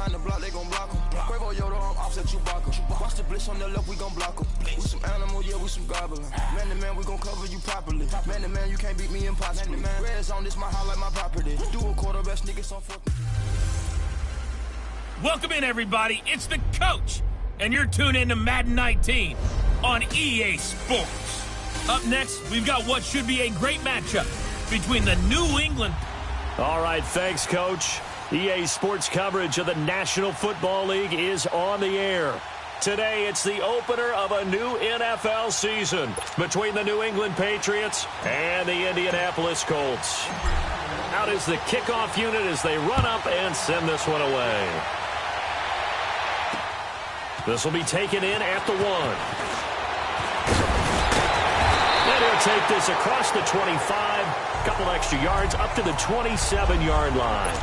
behind the block, they gon' block him. Quavo Yoda, I'm offset Chewbacca. Watch the blitz on the left, we gon' block him. We some animal, yeah, we some gobbler. Man to man, we gon' cover you properly. Man to man, you can't beat me impossibly. Red zone, this my highlight, my property. Do a quarterback, niggas on fourth. Welcome in, everybody. It's the coach, and you're tuned in to Madden 19 on EA Sports. Up next, we've got what should be a great matchup between the New England. All right, thanks, Coach. EA Sports coverage of the National Football League is on the air. Today, it's the opener of a new NFL season between the New England Patriots and the Indianapolis Colts. Out is the kickoff unit as they run up and send this one away. This will be taken in at the 1. And he'll take this across the 25, a couple extra yards up to the 27-yard line.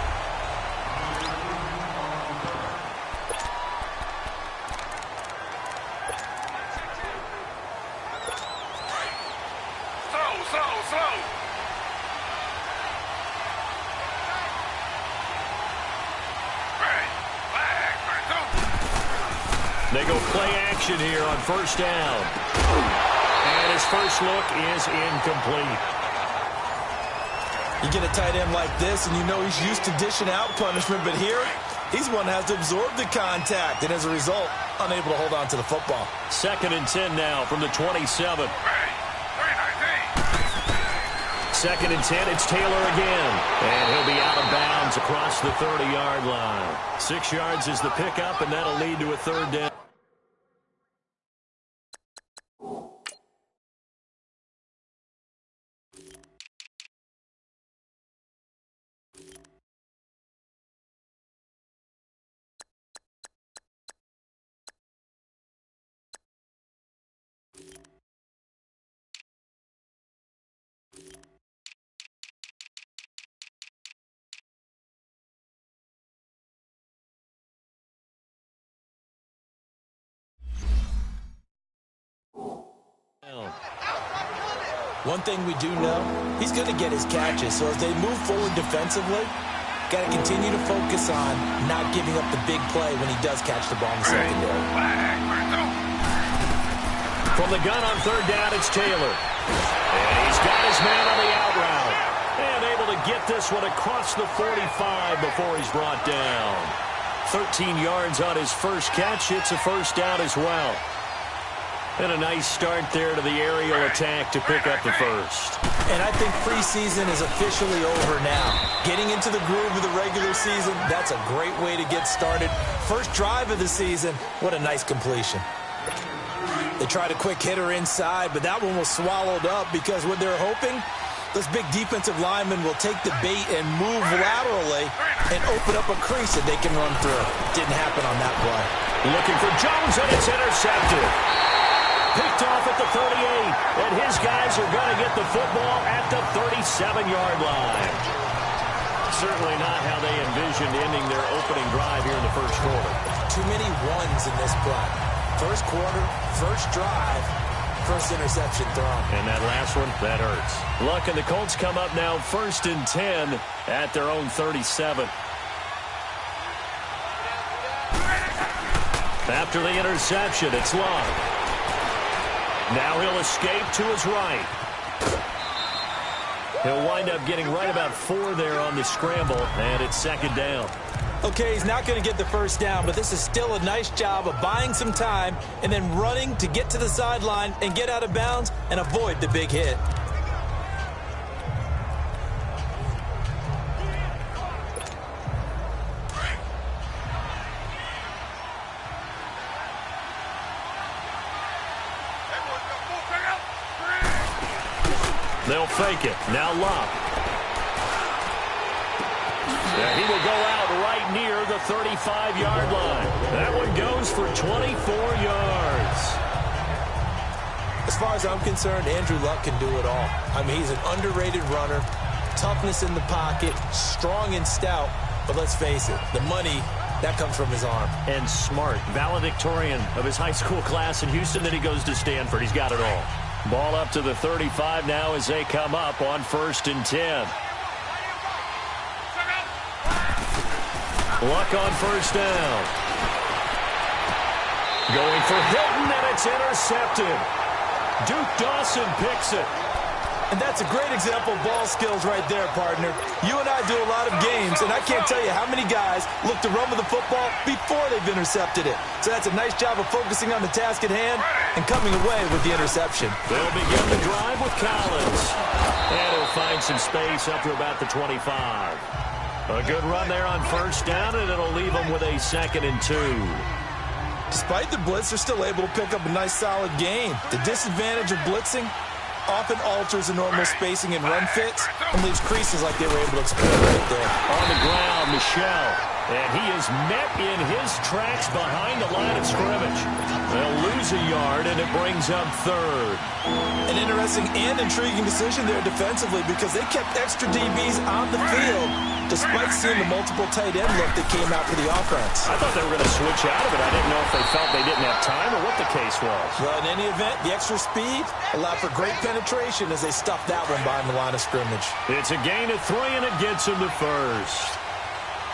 They go play action here on first down. And his first look is incomplete. You get a tight end like this, and you know he's used to dishing out punishment, but here, he's one that has to absorb the contact, and as a result, unable to hold on to the football. 2nd and 10 now from the 27. 2nd and 10, it's Taylor again. And he'll be out of bounds across the 30-yard line. 6 yards is the pickup, and that'll lead to a 3rd down. One thing we do know, he's going to get his catches. So as they move forward defensively, got to continue to focus on not giving up the big play when he does catch the ball in the secondary. From the gun on 3rd down, it's Taylor. And he's got his man on the out route. And able to get this one across the 45 before he's brought down. 13 yards on his first catch. It's a first down as well. And a nice start there to the aerial attack to pick up the first. And I think preseason is officially over now. Getting into the groove of the regular season, that's a great way to get started. First drive of the season, what a nice completion. They tried a quick hitter inside, but that one was swallowed up because what they're hoping, those big defensive linemen will take the bait and move laterally and open up a crease that they can run through. Didn't happen on that play. Looking for Jones, and it's intercepted. Picked off at the 38, and his guys are going to get the football at the 37-yard line. Certainly not how they envisioned ending their opening drive here in the first quarter. Too many ones in this play. First quarter, first drive, first interception thrown. And that last one, that hurts. Look, and the Colts come up now 1st and 10 at their own 37. After the interception, it's Love. Now he'll escape to his right. He'll wind up getting right about 4 there on the scramble, and it's 2nd down. Okay, he's not going to get the first down, but this is still a nice job of buying some time and then running to get to the sideline and get out of bounds and avoid the big hit. They'll fake it. Now Love. He will go out right near the 35-yard line. That one goes for 24 yards. As far as I'm concerned, Andrew Luck can do it all. I mean, he's an underrated runner, toughness in the pocket, strong and stout. But let's face it, the money, that comes from his arm. And smart, valedictorian of his high school class in Houston. Then he goes to Stanford. He's got it all. Ball up to the 35 now as they come up on 1st and 10. Luck on first down. Going for Hilton, and it's intercepted. Duke Dawson picks it. And that's a great example of ball skills right there, partner. You and I do a lot of games, and I can't tell you how many guys look to run with the football before they've intercepted it. So that's a nice job of focusing on the task at hand and coming away with the interception. They'll begin the drive with Collins. And he'll find some space up to about the 25. A good run there on first down, and it'll leave them with a 2nd and 2. Despite the blitz, they're still able to pick up a nice, solid gain. The disadvantage of blitzing often alters the normal spacing and run fits and leaves creases like they were able to exploit right there. On the ground, Michel. And he is met in his tracks behind the line of scrimmage. They'll lose a yard, and it brings up 3rd. An interesting and intriguing decision there defensively because they kept extra DBs on the field despite seeing the multiple tight end look that came out for the offense. I thought they were going to switch out of it. I didn't know if they felt they didn't have time or what the case was. Well, in any event, the extra speed allowed for great penetration as they stuffed that one behind the line of scrimmage. It's a gain of 3, and it gets them to first.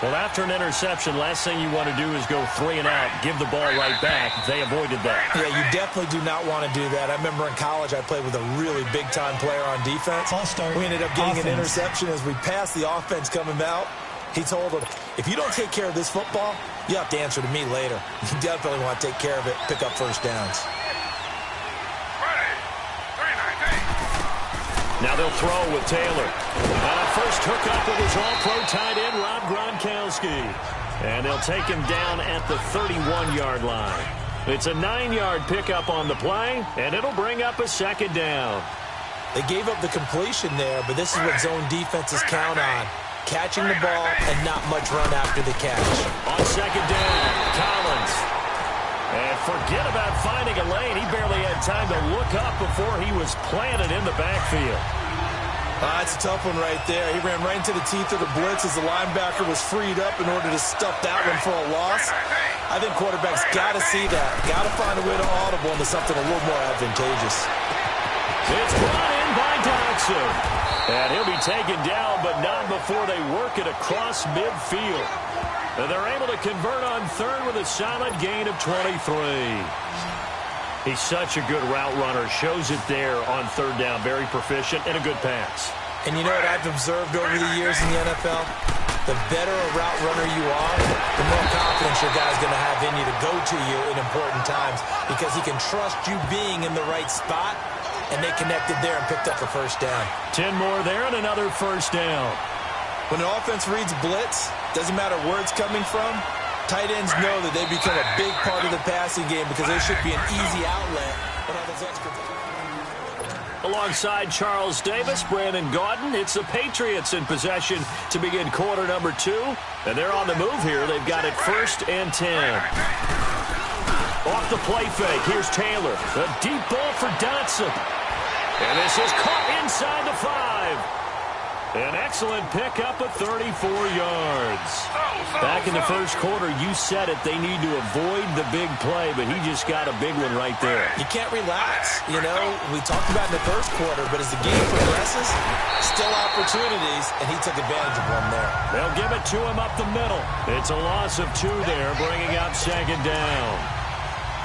Well, after an interception, last thing you want to do is go 3 and out, give the ball right back. They avoided that. Yeah, you definitely do not want to do that. I remember in college I played with a really big-time player on defense. We ended up getting an interception as we passed the offense coming out. He told him, if you don't take care of this football, you have to answer to me later. You definitely want to take care of it, pick up first downs. Now they'll throw with Taylor. And a first hookup with his all-pro tight end, Rob Gronkowski. And they'll take him down at the 31-yard line. It's a 9-yard pickup on the play, and it'll bring up a 2nd down. They gave up the completion there, but this is what zone defenses count on. Catching the ball and not much run after the catch. On 2nd down, Collins. And forget about finding a lane. He barely had time to look up before he was planted in the backfield. That's a tough one right there. He ran right into the teeth of the blitz as the linebacker was freed up in order to stuff that one for a loss. I think quarterbacks got to see that. Got to find a way to audible into something a little more advantageous. It's brought in by Dodson. And he'll be taken down, but not before they work it across midfield. And they're able to convert on 3rd with a solid gain of 23. He's such a good route runner. Shows it there on 3rd down. Very proficient and a good pass. And you know what I've observed over the years in the NFL? The better a route runner you are, the more confidence your guy's going to have in you to go to you in important times because he can trust you being in the right spot, and they connected there and picked up a first down. 10 more there and another first down. When an offense reads blitz, doesn't matter where it's coming from, tight ends know that they become a big part of the passing game because there should be an easy outlet on all those extra. Alongside Charles Davis, Brandon Gaudin, it's the Patriots in possession to begin quarter number 2. And they're on the move here. They've got it 1st and 10. Off the play fake, here's Taylor. A deep ball for Dotson. And this is caught inside the 5. An excellent pickup of 34 yards. Back in the first quarter, you said it, they need to avoid the big play, but he just got a big one right there. You can't relax. You know, we talked about in the first quarter, but as the game progresses, still opportunities, and he took advantage of one there. They'll give it to him up the middle. It's a loss of 2 there, bringing up 2nd down.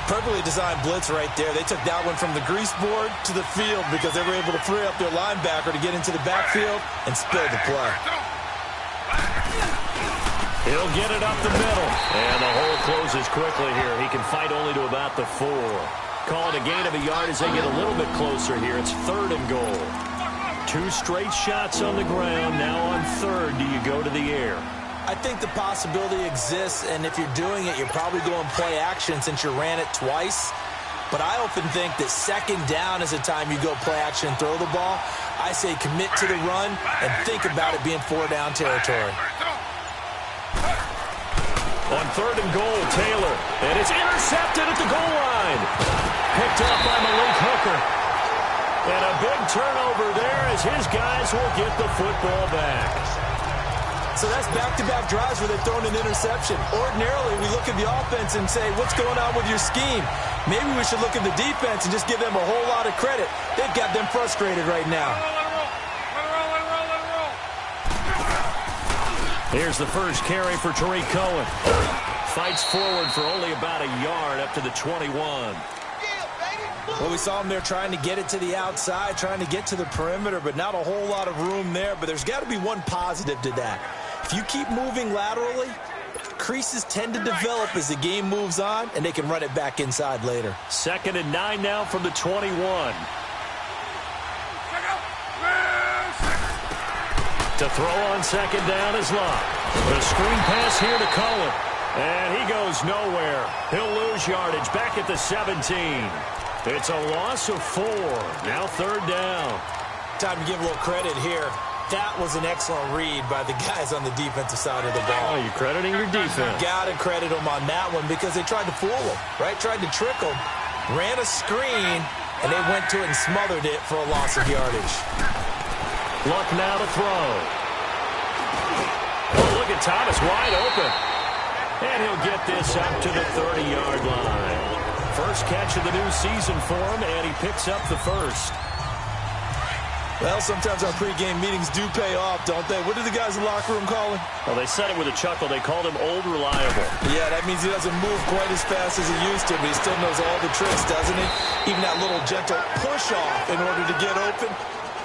Perfectly designed blitz right there. They took that one from the grease board to the field because they were able to free up their linebacker to get into the backfield and spill the play. He'll get it up the middle. And the hole closes quickly here. He can fight only to about the 4. Call it a gain of a yard as they get a little bit closer here. It's 3rd and goal. 2 straight shots on the ground. Now on 3rd, do you go to the air? I think the possibility exists, and if you're doing it, you're probably going play action since you ran it twice. But I often think that 2nd down is the time you go play action and throw the ball. I say commit to the run and think about it being 4-down territory. On 3rd and goal, Taylor. And it's intercepted at the goal line. Picked up by Malik Hooker. And a big turnover there as his guys will get the football back. So that's back-to-back drives where they've thrown an interception. Ordinarily, we look at the offense and say, what's going on with your scheme? Maybe we should look at the defense and just give them a whole lot of credit. They've got them frustrated right now. Here's the first carry for Tariq Cohen. Fights forward for only about a yard up to the 21. Well, we saw him there trying to get it to the outside, trying to get to the perimeter, but not a whole lot of room there. But there's got to be one positive to that. If you keep moving laterally, creases tend to develop as the game moves on, and they can run it back inside later. 2nd and 9 now from the 21. To throw on 2nd down is Locke. The screen pass here to Cohen. And he goes nowhere. He'll lose yardage back at the 17. It's a loss of 4. Now 3rd down. Time to give a little credit here. That was an excellent read by the guys on the defensive side of the ball. Oh, you're crediting your defense. Got to credit them on that one because they tried to fool them, right? Tried to trick them. Ran a screen, and they went to it and smothered it for a loss of yardage. Luck now to throw. Oh, look at Thomas wide open. And he'll get this up to the 30-yard line. First catch of the new season for him, and he picks up the first. Well, sometimes our pregame meetings do pay off, don't they? What do the guys in the locker room call him? Well, they said it with a chuckle. They called him Old Reliable. Yeah, that means he doesn't move quite as fast as he used to, but he still knows all the tricks, doesn't he? Even that little gentle push-off in order to get open,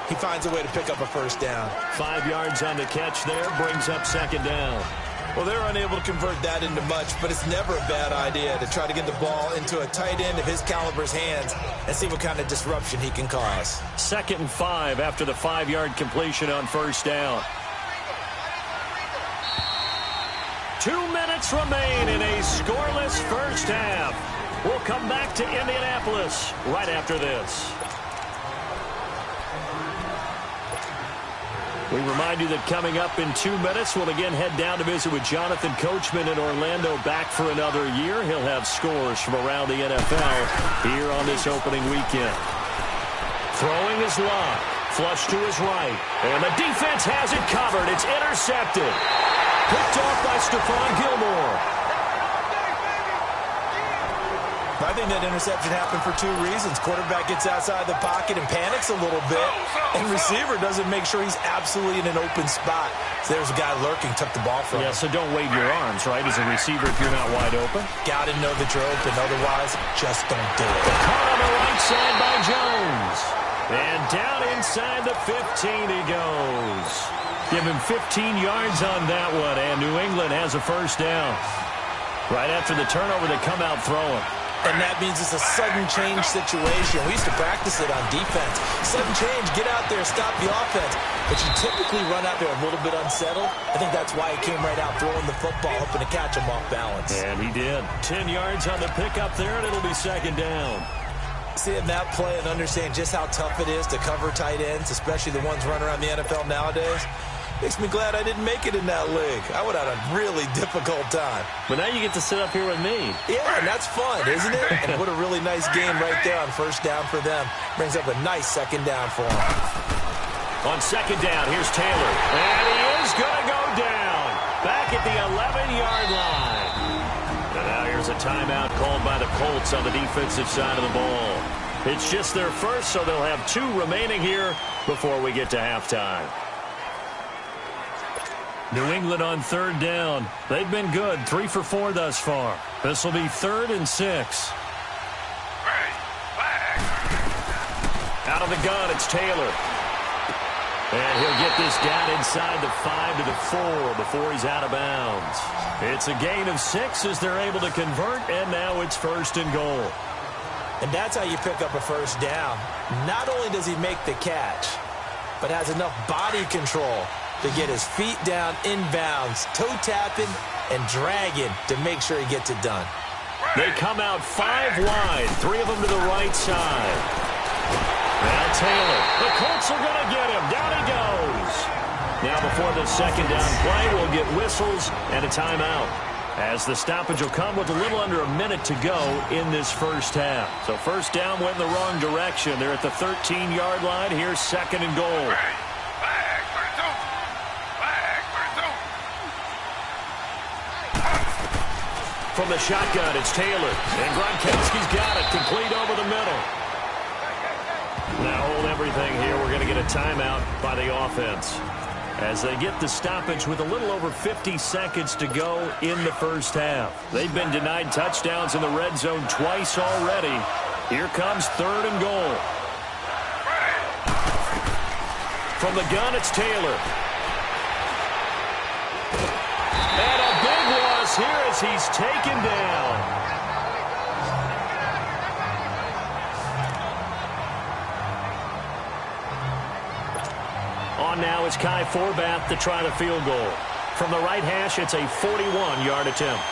he finds a way to pick up a first down. 5 yards on the catch there, brings up 2nd down. Well, they're unable to convert that into much, but it's never a bad idea to try to get the ball into a tight end of his caliber's hands and see what kind of disruption he can cause. 2nd and 5 after the 5-yard completion on 1st down. 2 minutes remain in a scoreless first half. We'll come back to Indianapolis right after this. We remind you that coming up in 2 minutes, we'll again head down to visit with Jonathan Coachman in Orlando, back for another year. He'll have scores from around the NFL here on this opening weekend. Throwing is Locke. Flush to his right. And the defense has it covered. It's intercepted. Picked off by Stephon Gilmore. I think that interception happened for 2 reasons. Quarterback gets outside the pocket and panics a little bit, and receiver doesn't make sure he's absolutely in an open spot. So there's a guy lurking, took the ball from him. Yeah, so don't wave your arms, right, as a receiver if you're not wide open. Got to know that you're open, otherwise just don't do it. Caught on the right side by Jones. And down inside the 15 he goes. Give him 15 yards on that one, and New England has a first down. Right after the turnover, they come out throwing. And that means it's a sudden change situation. We used to practice it on defense. Sudden change, get out there, stop the offense. But you typically run out there a little bit unsettled. I think that's why he came right out throwing the football, hoping to catch him off balance. And he did. 10 yards on the pickup there, and it'll be 2nd down. Seeing that play and understand just how tough it is to cover tight ends, especially the ones running around the NFL nowadays, makes me glad I didn't make it in that league. I would have had a really difficult time. But now you get to sit up here with me. Yeah, and that's fun, isn't it? And what a really nice game right there on first down for them. Brings up a nice 2nd down for them. On 2nd down, here's Taylor. And he is going to go down. Back at the 11-yard line. And now here's a timeout called by the Colts on the defensive side of the ball. It's just their first, so they'll have 2 remaining here before we get to halftime. New England on 3rd down. They've been good, 3 for 4 thus far. This will be 3rd and 6. Out of the gun, it's Taylor. And he'll get this down inside the 5 to the 4 before he's out of bounds. It's a gain of 6 as they're able to convert, and now it's 1st and goal. And that's how you pick up a first down. Not only does he make the catch, but has enough body control to get his feet down inbounds, toe tapping and dragging to make sure he gets it done. They come out 5 wide, 3 of them to the right side. Now Taylor, the Colts are going to get him. Down he goes. Now before the 2nd down play, we'll get whistles and a timeout, as the stoppage will come with a little under a minute to go in this first half. So first down went in the wrong direction. They're at the 13-yard line. Here's 2nd and goal. From the shotgun, it's Taylor. And Gronkowski's got it. Complete over the middle. Now hold everything here. We're going to get a timeout by the offense. as they get the stoppage with a little over 50 seconds to go in the first half. They've been denied touchdowns in the red zone twice already. Here comes 3rd and goal. From the gun, it's Taylor. And a big loss here as he's taken down. On now is Kai Forbath to try the field goal. From the right hash, it's a 41-yard attempt.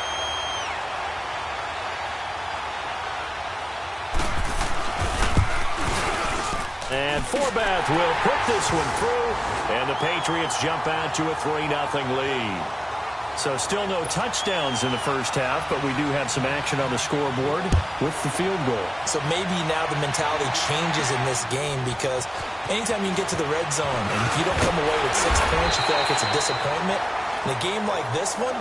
And Forbath will put this one through, and the Patriots jump out to a 3-0 lead. So still no touchdowns in the first half, but we do have some action on the scoreboard with the field goal. So maybe now the mentality changes in this game because anytime you can get to the red zone and if you don't come away with 6 points, you feel like it's a disappointment. In a game like this one,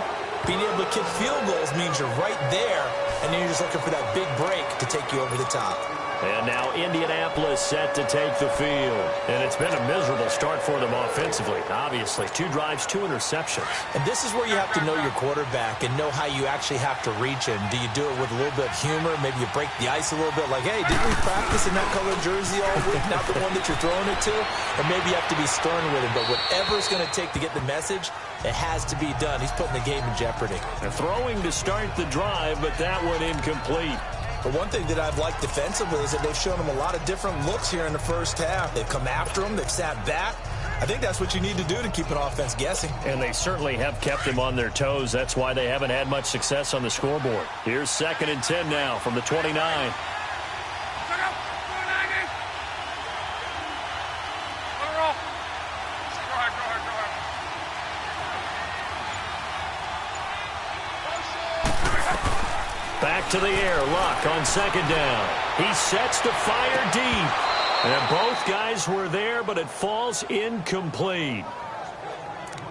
being able to kick field goals means you're right there, and then you're just looking for that big break to take you over the top. And now Indianapolis set to take the field. And it's been a miserable start for them offensively. Obviously, 2 drives, 2 interceptions. And this is where you have to know your quarterback and know how you actually have to reach him. Do you do it with a little bit of humor? Maybe you break the ice a little bit like, hey, didn't we practice in that colored jersey all week? Not the one that you're throwing it to? Or maybe you have to be stern with him. But whatever it's going to take to get the message, it has to be done. He's putting the game in jeopardy. They're throwing to start the drive, but that one incomplete. But one thing that I've liked defensively is that they've shown him a lot of different looks here in the first half. They've come after him. They've sat back. I think that's what you need to do to keep an offense guessing. And they certainly have kept him on their toes. That's why they haven't had much success on the scoreboard. Here's 2nd and 10 now from the 29. Back to the air, Luck on 2nd down. He sets to fire deep. And both guys were there, but it falls incomplete.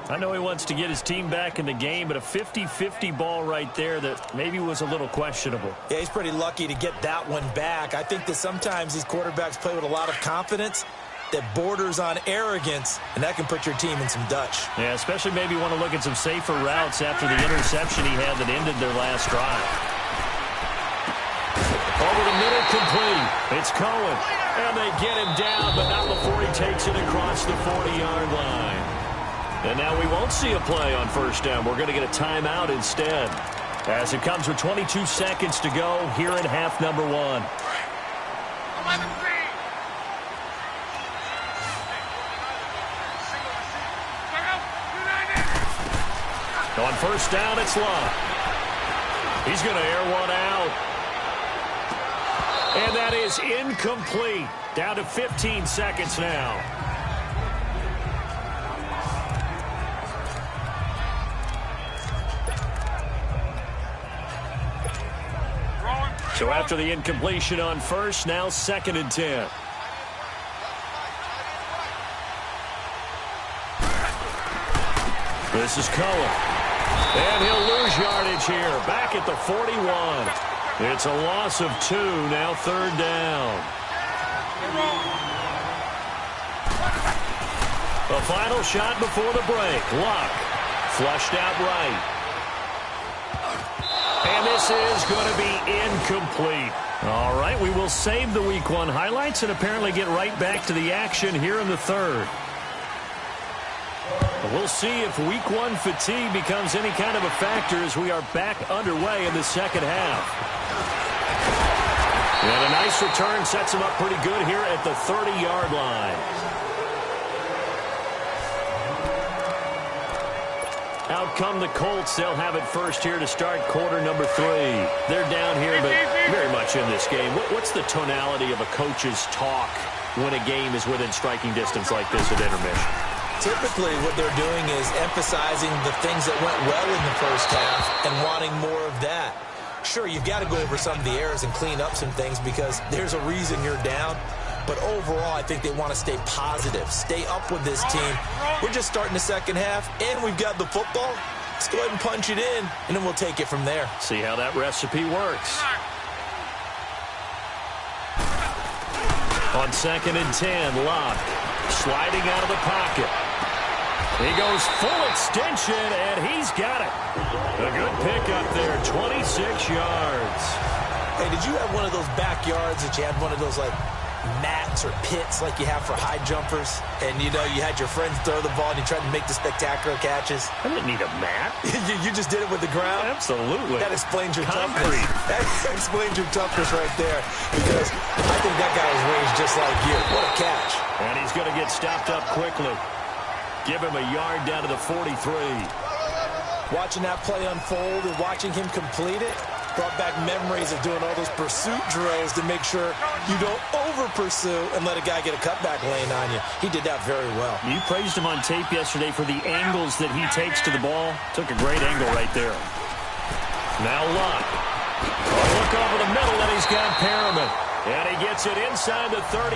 I know he wants to get his team back in the game, but a 50-50 ball right there that maybe was a little questionable. Yeah, he's pretty lucky to get that one back. I think that sometimes these quarterbacks play with a lot of confidence that borders on arrogance, and that can put your team in some Dutch. Yeah, especially maybe want to look at some safer routes after the interception he had that ended their last drive. Over the middle, complete. It's Cohen. And they get him down, but not before he takes it across the 40-yard line. And now we won't see a play on 1st down. We're going to get a timeout instead. As it comes with 22 seconds to go here in half number 1. On 1st down, it's Luck. He's going to air one out. And that is incomplete. Down to 15 seconds now. So after the incompletion on 1st, now 2nd and 10. This is Cohen. And he'll lose yardage here. Back at the 41. It's a loss of 2, now 3rd down. The final shot before the break. Luck flushed out right. And this is going to be incomplete. All right, we will save the Week 1 highlights and apparently get right back to the action here in the 3rd. We'll see if Week 1 fatigue becomes any kind of a factor as we are back underway in the 2nd half. And a nice return sets him up pretty good here at the 30-yard line. Out come the Colts. They'll have it first here to start quarter number 3. They're down here, but very much in this game. What's the tonality of a coach's talk when a game is within striking distance like this at intermission? Typically, what they're doing is emphasizing the things that went well in the first half and wanting more of that. Sure, you've got to go over some of the errors and clean up some things because there's a reason you're down. But overall, I think they want to stay positive, stay up with this team. We're just starting the 2nd half, and we've got the football. Let's go ahead and punch it in, and then we'll take it from there. See how that recipe works. On 2nd and 10, Luck sliding out of the pocket. He goes full extension, and he's got it. A good pickup there, 26 yards. Hey, did you have one of those backyards that you had one of those, like, mats or pits like you have for high jumpers? And, you know, you had your friends throw the ball and you tried to make the spectacular catches? I didn't need a mat. you just did it with the ground? Absolutely. That explains your Concrete. toughness. That explains your toughness right there. Because I think that guy was raised just like you. What a catch. And he's going to get stopped up quickly. Give him a yard down to the 43. Watching that play unfold and watching him complete it brought back memories of doing all those pursuit drills to make sure you don't over-pursue and let a guy get a cutback lane on you. He did that very well. You praised him on tape yesterday for the angles that he takes to the ball. Took a great angle right there. Now Luck. A look over the middle, and he's got Perriman. And he gets it inside the 35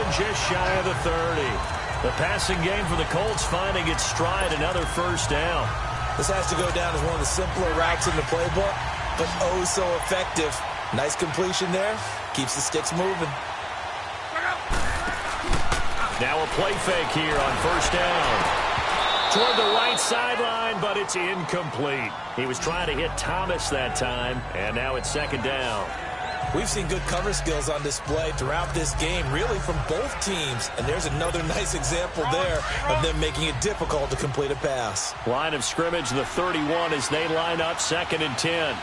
and just shy of the 30. The passing game for the Colts finding its stride, another first down. This has to go down as one of the simpler routes in the playbook, but oh so effective. Nice completion there. Keeps the sticks moving. Now a play fake here on first down. Toward the right sideline, but it's incomplete. He was trying to hit Thomas that time, and now it's second down. We've seen good cover skills on display throughout this game, really from both teams. And there's another nice example there of them making it difficult to complete a pass. Line of scrimmage, the 31, as they line up second and 10.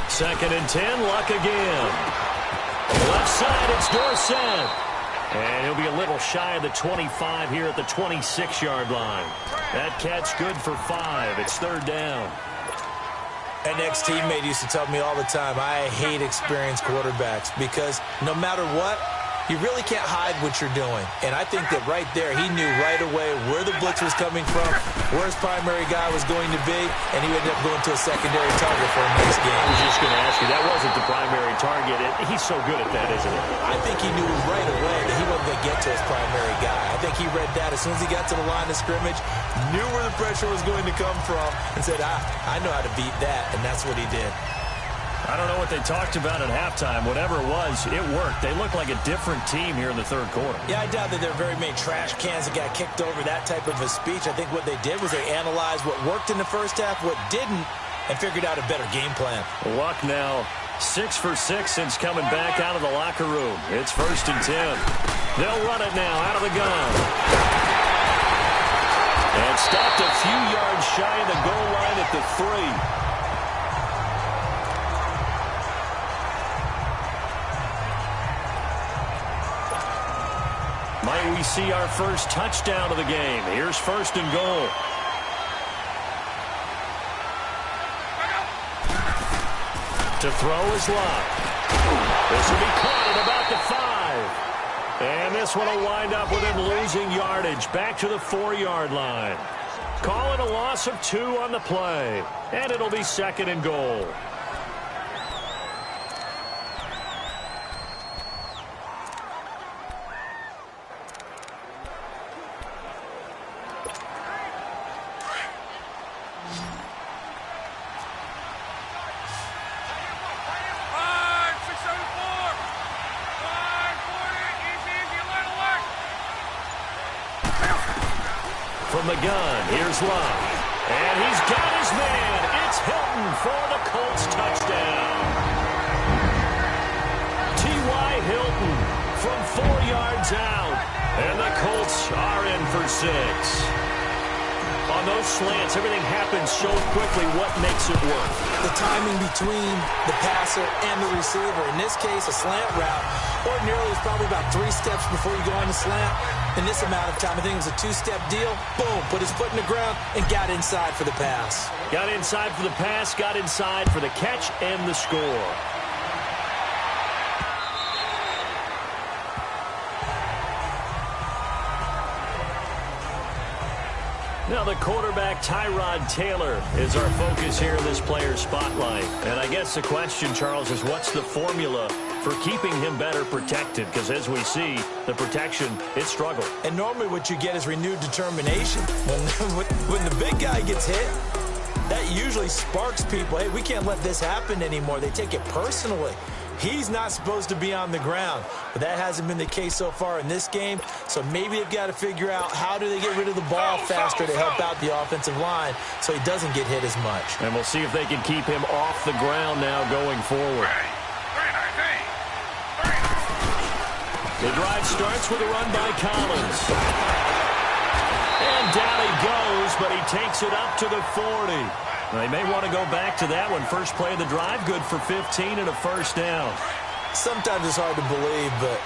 Second and 10, Luck again. Left side, it's Dorsett. And he'll be a little shy of the 25 here at the 26-yard line. That catch good for 5. It's third down. An ex-teammate used to tell me all the time, I hate experienced quarterbacks because no matter what, you really can't hide what you're doing. And I think that right there, he knew right away where the blitz was coming from, where his primary guy was going to be, and he ended up going to a secondary target for a nice game. I was just going to ask you, that wasn't the primary target. He's so good at that, isn't he? I think he knew right away that he wasn't going to get to his primary guy. I think he read that as soon as he got to the line of scrimmage, knew where the pressure was going to come from, and said, I know how to beat that, and that's what he did. I don't know what they talked about at halftime. Whatever it was, it worked. They look like a different team here in the third quarter. Yeah, I doubt that there are very many trash cans that got kicked over, that type of a speech. I think what they did was they analyzed what worked in the first half, what didn't, and figured out a better game plan. Luck now 6 for 6 since coming back out of the locker room. It's first and 10. They'll run it now out of the gun. And stopped a few yards shy of the goal line at the 3. Might we see our first touchdown of the game? Here's first and goal. To throw is Luck. This will be caught at about the 5. And this one will wind up with him losing yardage back to the 4-yard line. Call it a loss of 2 on the play. And it'll be second and goal. From the gun, here's Luck. And he's got his man. It's Hilton for the Colts touchdown. T.Y. Hilton from 4 yards out. And the Colts are in for 6. On those slants, everything happens so quickly. What makes it work? The timing between the passer and the receiver. In this case, a slant route. Ordinarily, it's probably about 3 steps before you go on the slant. In this amount of time, I think it was a 2-step deal. Boom, put his foot in the ground and got inside for the pass. Got inside for the pass, got inside for the catch and the score. Now the quarterback, Tyrod Taylor, is our focus here in this player spotlight. And I guess the question, Charles, is what's the formula for keeping him better protected? Because as we see, the protection, it struggled. And normally what you get is renewed determination. When the big guy gets hit, that usually sparks people. Hey, we can't let this happen anymore. They take it personally. He's not supposed to be on the ground, but that hasn't been the case so far in this game. So maybe they've got to figure out how do they get rid of the ball faster to help out the offensive line so he doesn't get hit as much. And we'll see if they can keep him off the ground now going forward. The drive starts with a run by Collins. And down he goes, but he takes it up to the 40. They may want to go back to that one. First play of the drive, good for 15 and a first down. Sometimes it's hard to believe, but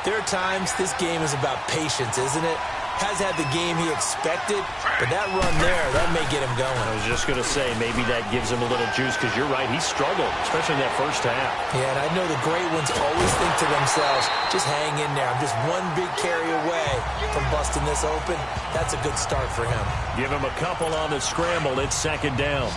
there are times this game is about patience, isn't it? Has had the game he expected, but that run there, that may get him going. I was just going to say, maybe that gives him a little juice, because you're right, he struggled, especially in that first half. Yeah, and I know the great ones always think to themselves, just hang in there. I'm just one big carry away from busting this open. That's a good start for him. Give him a couple on the scramble. It's second down.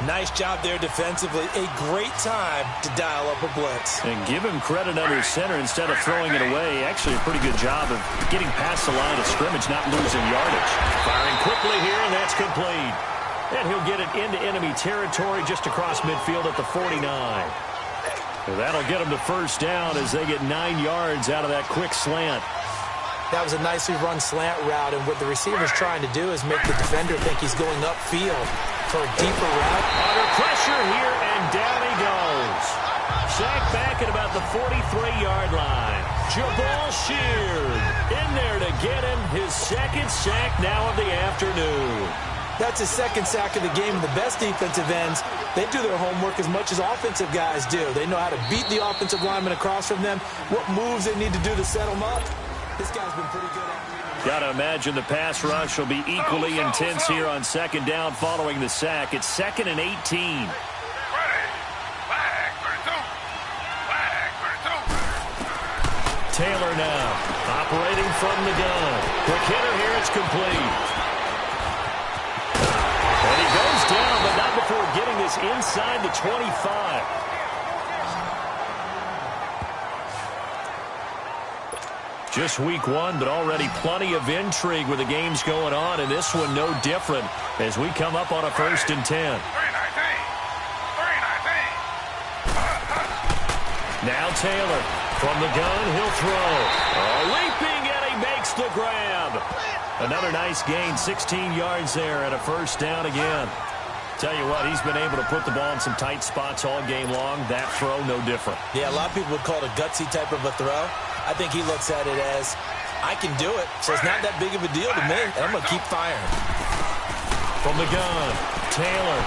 Nice job there defensively. A great time to dial up a blitz. And give him credit under center instead of throwing it away. Actually, a pretty good job of getting past the line of scrimmage, not losing yardage. Firing quickly here, and that's complete. And he'll get it into enemy territory just across midfield at the 49. And that'll get him to first down as they get 9 yards out of that quick slant. That was a nicely run slant route, and what the receiver's trying to do is make the defender think he's going upfield for a deeper route. Under pressure here, and down he goes. Sacked back at about the 43-yard line. Jabal Sheard in there to get him his second sack now of the afternoon. That's his second sack of the game, and the best defensive ends, they do their homework as much as offensive guys do. They know how to beat the offensive lineman across from them, what moves they need to do to set them up. This guy's been pretty good at it. Got to imagine the pass rush will be equally intense here on second down following the sack. It's 2nd and 18. Taylor now operating from the gun. Quick hitter here, it's complete. And he goes down, but not before getting this inside the 25. Just week 1, but already plenty of intrigue with the games going on, and this one no different as we come up on a 1st and 10. Now Taylor from the gun, he'll throw. Leaping, and he makes the grab. Another nice gain, 16 yards there, and a first down again. Tell you what, he's been able to put the ball in some tight spots all game long. That throw, no different. Yeah, a lot of people would call it a gutsy type of a throw. I think he looks at it as, I can do it, so it's not that big of a deal to me, and I'm going to keep firing. From the gun, Taylor.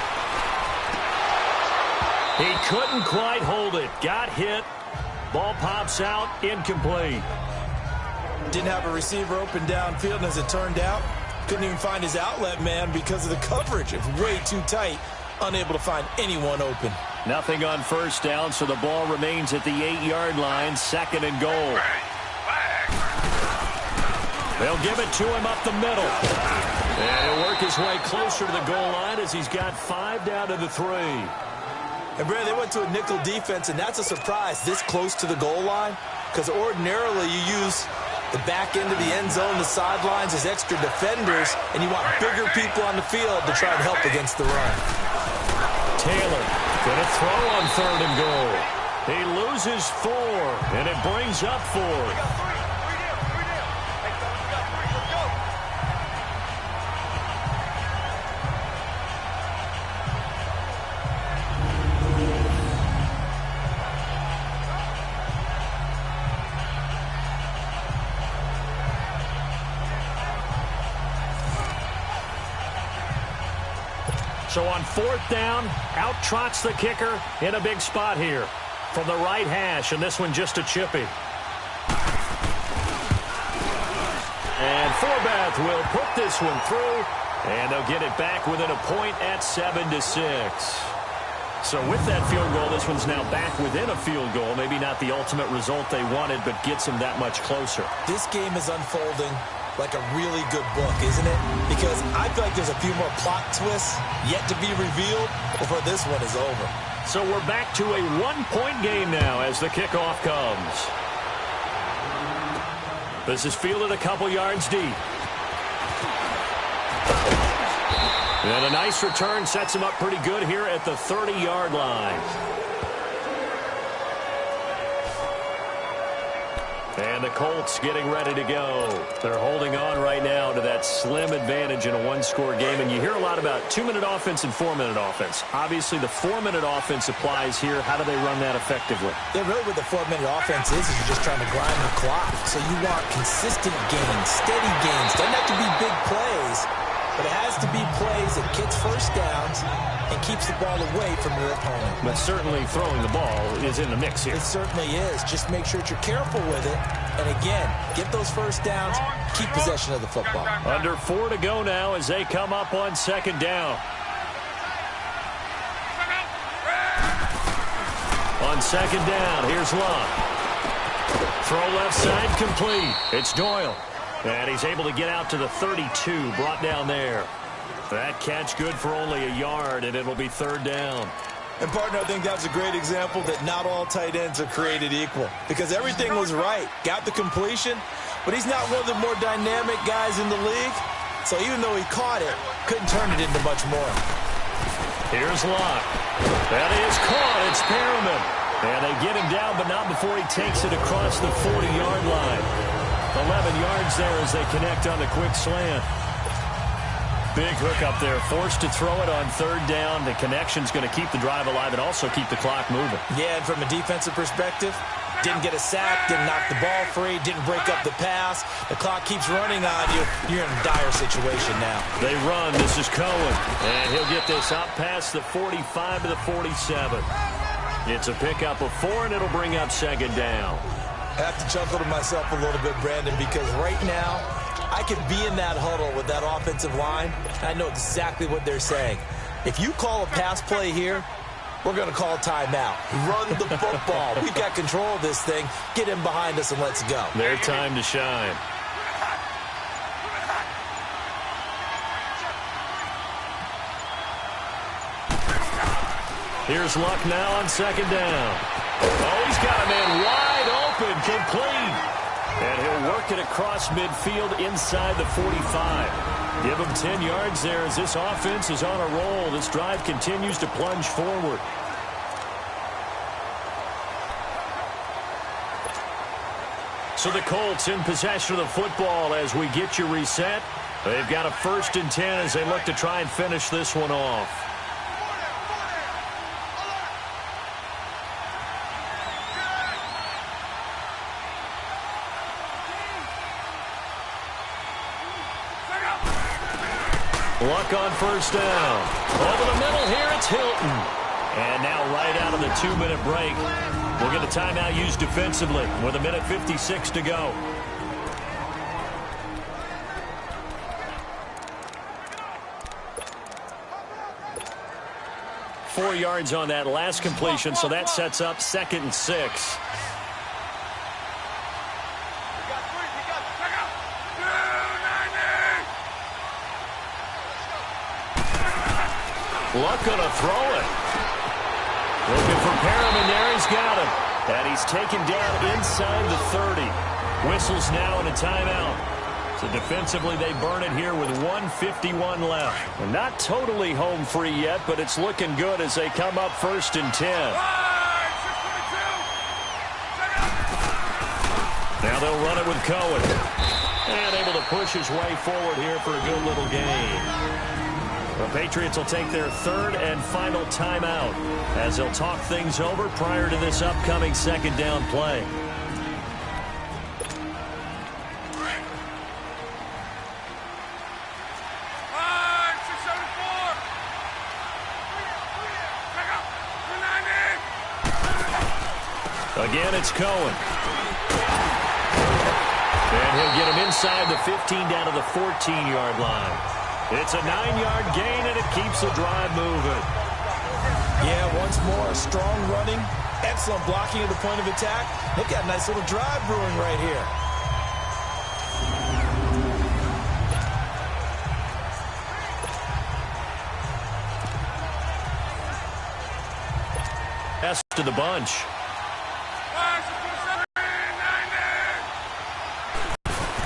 He couldn't quite hold it. Got hit. Ball pops out, incomplete. Didn't have a receiver open downfield, and as it turned out, couldn't even find his outlet man because of the coverage. It's way too tight, unable to find anyone open. Nothing on first down, so the ball remains at the 8-yard line, 2nd and goal. They'll give it to him up the middle. And he'll work his way closer to the goal line as he's got 5 down to the 3. And, Brad, they went to a nickel defense, and that's a surprise this close to the goal line, because ordinarily you use the back end of the end zone, the sidelines as extra defenders, and you want bigger people on the field to try and help against the run. Taylor going to throw on 3rd and goal. He loses 4, and it brings up 4th. So on 4th down, out trots the kicker in a big spot here from the right hash, and this one just a chippy. And Forbath will put this one through, and they'll get it back within a point at 7-6. So with that field goal, this one's now back within a field goal. Maybe not the ultimate result they wanted, but gets them that much closer. This game is unfolding like a really good book, isn't it? Because I feel like there's a few more plot twists yet to be revealed before this one is over. So we're back to a 1-point game now as the kickoff comes. This is fielded a couple yards deep. And a nice return sets him up pretty good here at the 30-yard line. And the Colts getting ready to go. They're holding on right now to that slim advantage in a one-score game. And you hear a lot about 2-minute offense and 4-minute offense. Obviously, the 4-minute offense applies here. How do they run that effectively? Yeah, really what the 4-minute offense is you're just trying to grind the clock. So you want consistent gains, steady gains. Doesn't have to be big plays, but it has to be plays that gets first downs and keeps the ball away from your opponent. But certainly throwing the ball is in the mix here. It certainly is. Just make sure that you're careful with it. And again, get those first downs, keep possession of the football. Under 4 to go now as they come up on second down. On second down, here's Love. Throw left side complete. It's Doyle. And he's able to get out to the 32, brought down there. That catch good for only a yard, and it'll be third down. And, partner, I think that's a great example that not all tight ends are created equal. Because everything was right. Got the completion, but he's not one of the more dynamic guys in the league. So even though he caught it, couldn't turn it into much more. Here's Locke. That is caught. It's Perriman. And they get him down, but not before he takes it across the 40-yard line. 11 yards there as they connect on the quick slant. Big hook up there, forced to throw it on third down. The connection's going to keep the drive alive and also keep the clock moving. Yeah, and from a defensive perspective, didn't get a sack, didn't knock the ball free, didn't break up the pass. The clock keeps running on you. You're in a dire situation now. They run. This is Cohen. And he'll get this up past the 45 to the 47. It's a pickup of 4, and it'll bring up second down. I have to chuckle to myself a little bit, Brandon, because right now, I could be in that huddle with that offensive line. I know exactly what they're saying. If you call a pass play here, we're going to call a timeout. Run the football. We've got control of this thing. Get him behind us and let's go. Their time to shine. Here's Luck now on second down. Oh, he's got a man wide open, complete. And he'll work it across midfield inside the 45. Give him 10 yards there as this offense is on a roll. This drive continues to plunge forward. So the Colts in possession of the football as we get you reset. They've got a 1st and 10 as they look to try and finish this one off. Luck on first down. Over the middle here, it's Hilton. And now right out of the 2-minute break, we'll get a timeout used defensively with 1:56 to go. Four yards on that last completion, so that sets up 2nd and 6. Luck going to throw it. Looking for Perriman there. He's got him. And he's taken down inside the 30. Whistles now in a timeout. So defensively, they burn it here with 1:51 left. And not totally home free yet, but it's looking good as they come up 1st and 10. Now they'll run it with Cohen. And able to push his way forward here for a good little gain. The Patriots will take their 3rd and final timeout as they'll talk things over prior to this upcoming 2nd down play. Again, it's Cohen. And he'll get him inside the 15 down to the 14-yard line. It's a 9-yard gain, and it keeps the drive moving. Yeah, once more, strong running, excellent blocking at the point of attack. They've got a nice little drive brewing right here. Best to the bunch.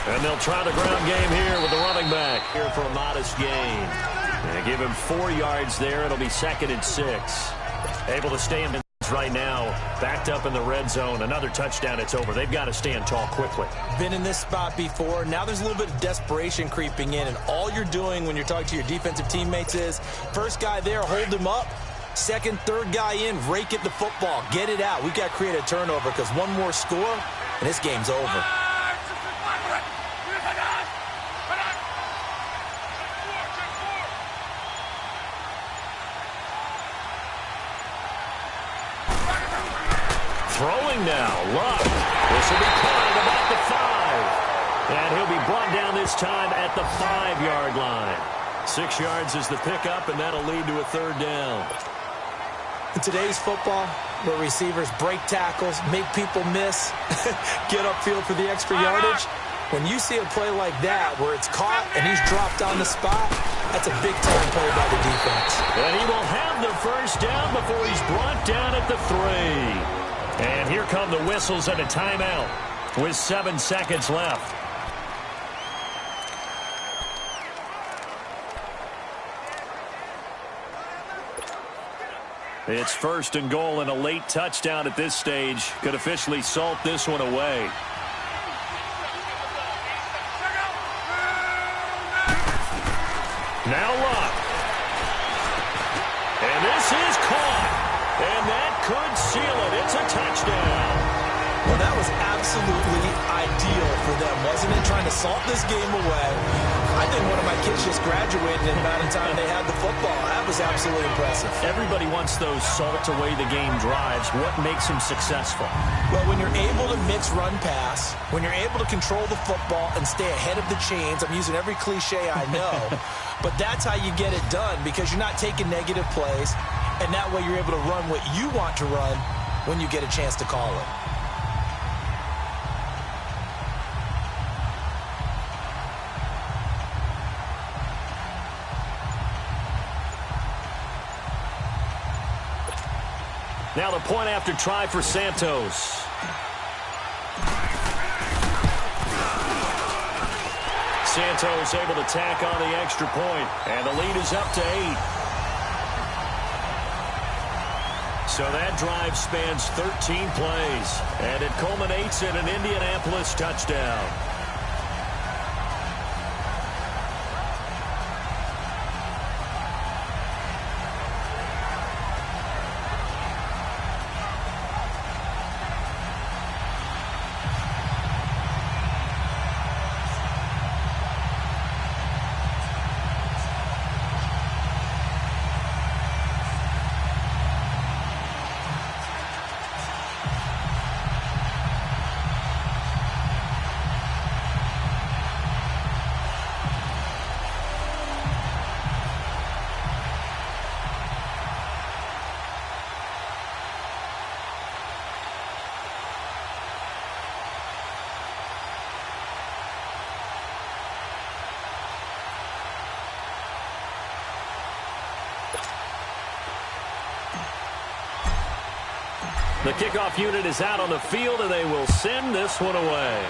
And they'll try the ground game here with the running back here for a modest gain. And give him 4 yards there. It'll be 2nd and 6. Able to stay in offense right now, backed up in the red zone. Another touchdown, it's over. They've got to stand tall quickly. Been in this spot before. Now there's a little bit of desperation creeping in, and all you're doing when you're talking to your defensive teammates is, first guy there, hold him up. Second, third guy in, rake at the football. Get it out. We've got to create a turnover because one more score, and this game's over. Throwing now, Luck. This will be caught at about the 5. And he'll be brought down this time at the 5-yard line. 6 yards is the pickup, and that'll lead to a third down. In today's football, where receivers break tackles, make people miss, get upfield for the extra yardage, when you see a play like that where it's caught and he's dropped on the spot, that's a big-time play by the defense. And he will have the first down before he's brought down at the 3. And here come the whistles and a timeout with 7 seconds left. It's 1st and goal, and a late touchdown at this stage could officially salt this one away. Now Luck. And this is caught. And that could seal it. It's a touchdown. Well, that was absolutely ideal for them, wasn't it? Trying to salt this game away. I think one of my kids just graduated in the amount of time they had the football. That was absolutely impressive. Everybody wants those salt away the game drives. What makes them successful? Well, when you're able to mix run pass, when you're able to control the football and stay ahead of the chains, I'm using every cliche I know, but that's how you get it done because you're not taking negative plays, and that way you're able to run what you want to run when you get a chance to call it. Now the point after try for Santos. Santos able to tack on the extra point, and the lead is up to 8. So that drive spans 13 plays, and it culminates in an Indianapolis touchdown. The kickoff unit is out on the field, and they will send this one away.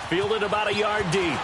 Fielded about a yard deep.